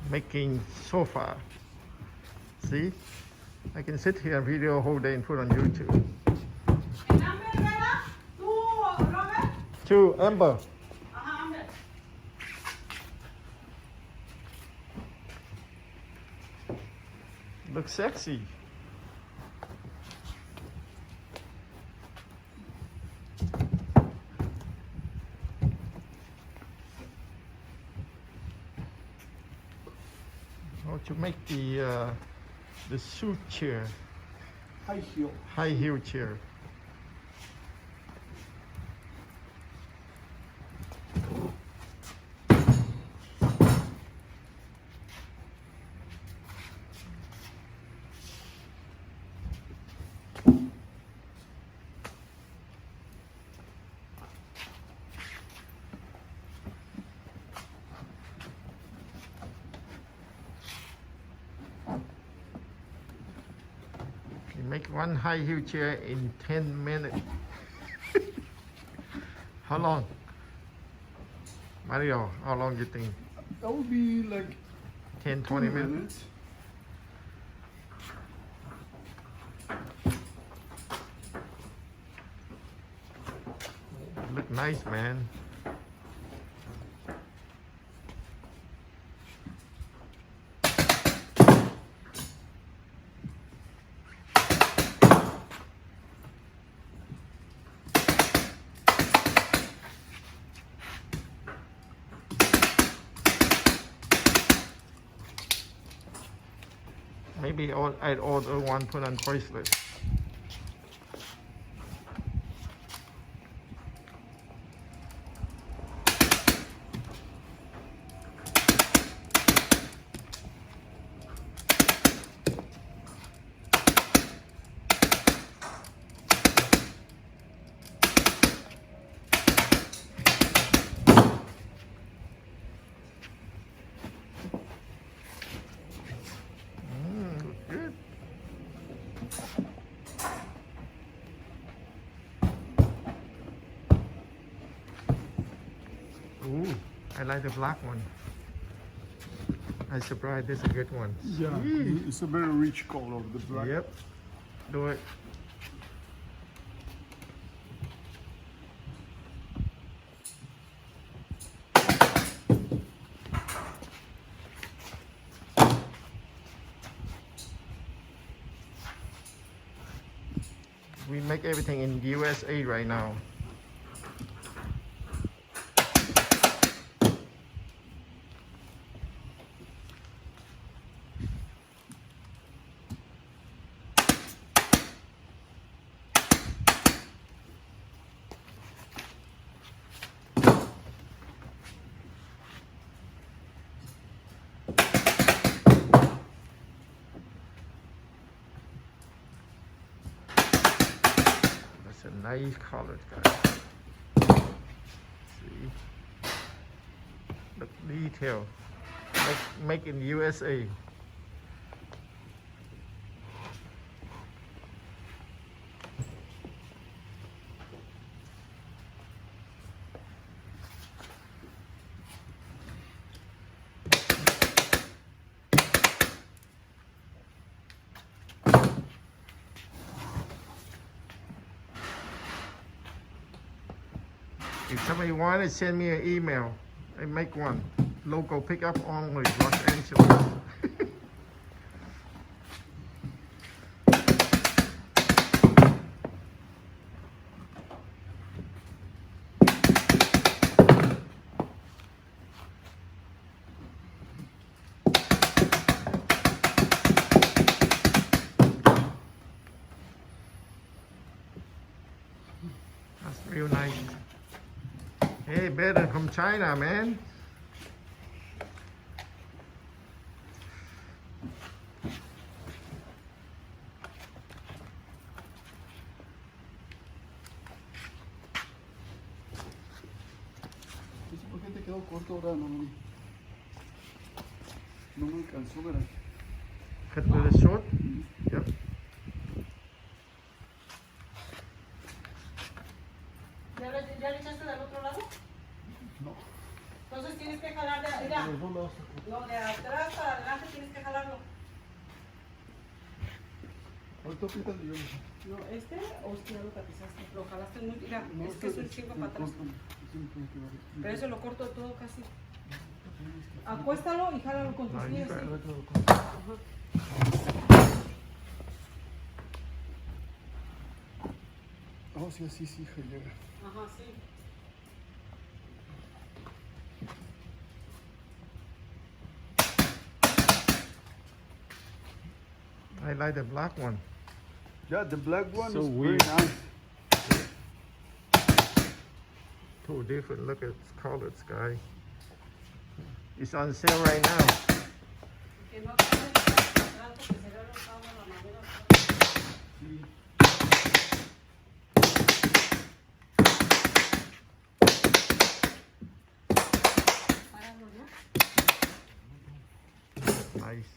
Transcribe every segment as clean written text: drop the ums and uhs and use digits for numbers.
making sofa. See, I can sit here and video whole day and put on YouTube. To Amber. Looks sexy. How to make the suit chair, high heel chair. Make one high heel chair in 10 minutes. How long? Mario, how long do you think? That would be like 10-20 minutes? Look nice, man. Maybe I'd order one put on bracelet. Ooh, I like the black one. I'm surprised this is a good one. Yeah, it's a very rich color, the black. Yep, do it. We make everything in USA right now. A nice color, guys. See, look detail. Make in USA. If somebody wanted, send me an email. I make one. Local pickup only, Los Angeles. That's real nice. Hey, better from China, man. ¿Por qué te quedó corto ahora? No me alcanzó, ¿verdad? Cut with a short? Yep. ¿Ya le echaste del otro lado? No. Entonces tienes que jalar de allá. No, de atrás para adelante tienes que jalarlo. Ahorita quítale yo. No, hostia, lo tapizaste. Lo jalaste muy. Mira, es que es un 5 para atrás. Pero eso lo corto todo casi. Acuéstalo y jálalo con tus pies. ¿Sí? Oh, sí, así sí, hija, llega. Ajá, sí. I like the black one. Yeah, the black one So is weird. very nice. Two different. Look at its colors, guy. It's on sale right now. Que no te vayas para atrás porque se ve rosado la madera. Páralo, ¿no? Nice.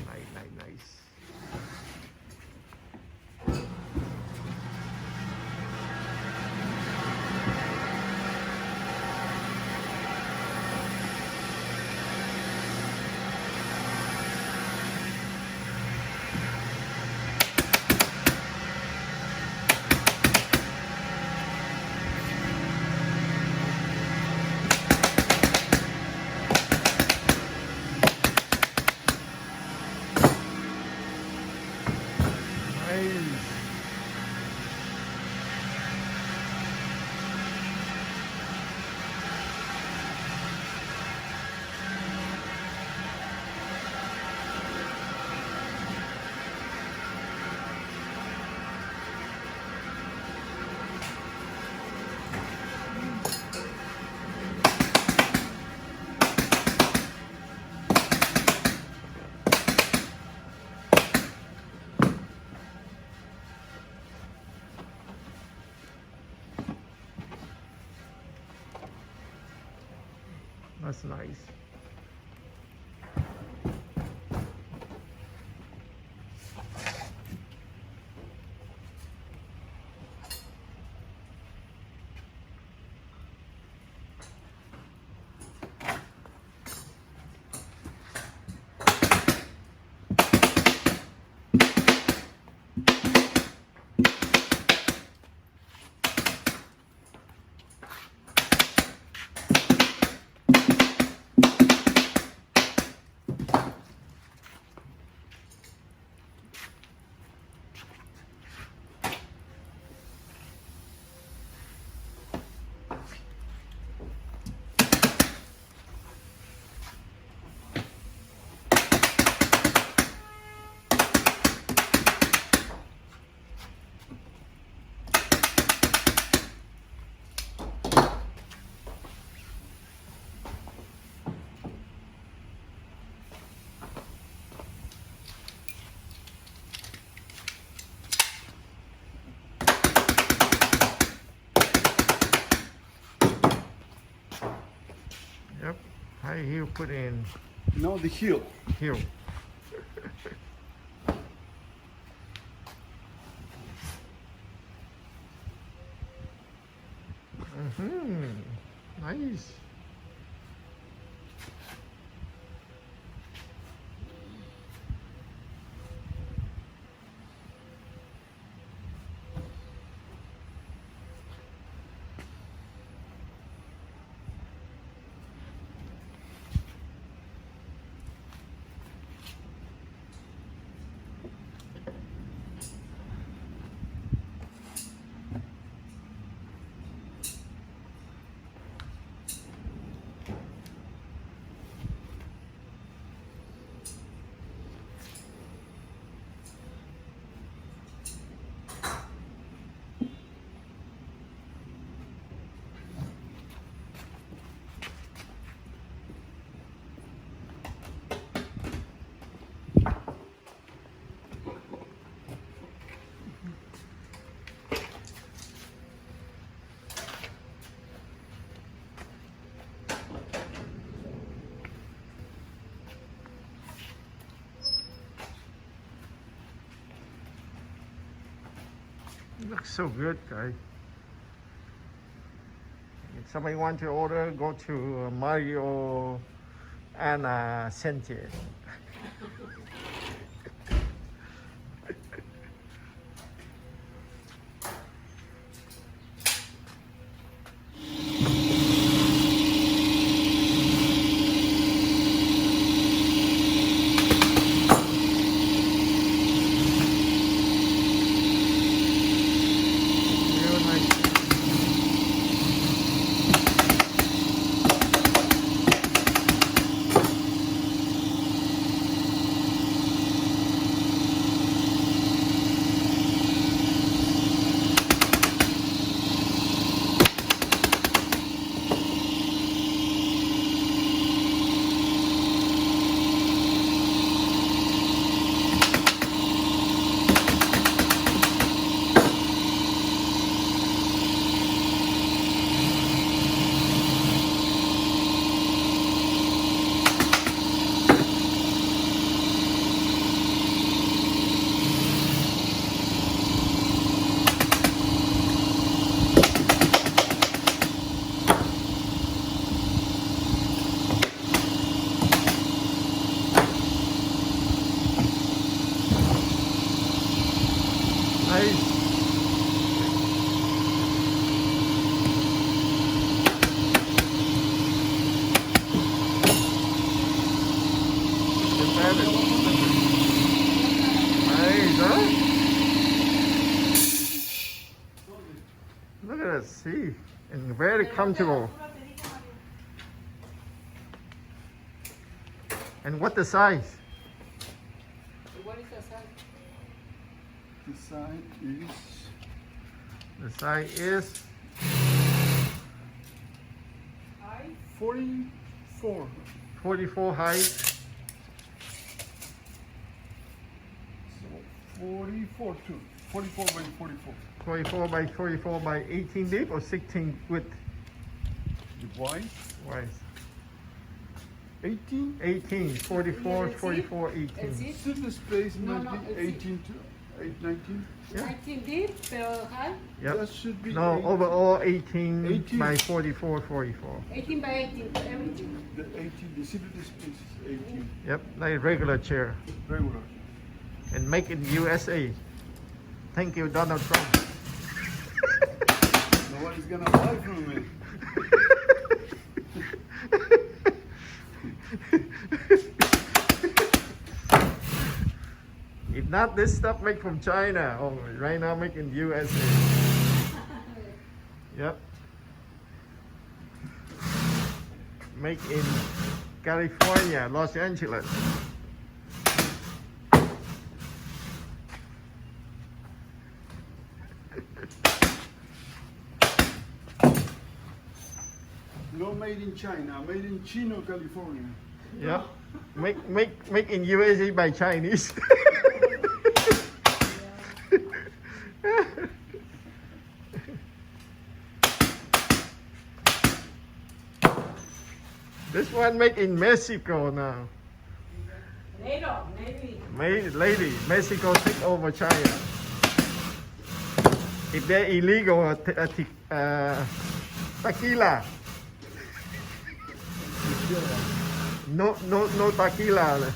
Nice. Nice. That's nice. Yep. High heel put in No, the heel. heel. Nice. It looks so good, guy. It's somebody want to order, go to Mario and Sente. Nice. Nice, huh? Look at that seat. And very comfortable. And what the size? What is the size? The side is The size is 44. 44 height. So 44 too. 44 by 44. 44 by 44 by 18 deep or 16 width? The wide Wide. 18. 18, 44, Yeah, 44, and 18. see? Sit the space No, maybe no, it's- 18 to 19. Yeah. 19 deep, pero high? Yep. That should be No, 18. overall 18, 18. by 44, 44. 18 by 18, everything. The 18, the seated space is 18. Yep, like regular chair. Regular. And make in USA. Thank you, Donald Trump. Nobody's gonna buy from me. If not, this stuff made from China. Oh, right now make in USA. Yep. Make in California, Los Angeles. No made in China, made in Chino, California. Yep. Make in USA by Chinese. This one made in Mexico now. NATO, maybe. Made lady, Mexico take over China. If they're illegal, tequila. No tequila.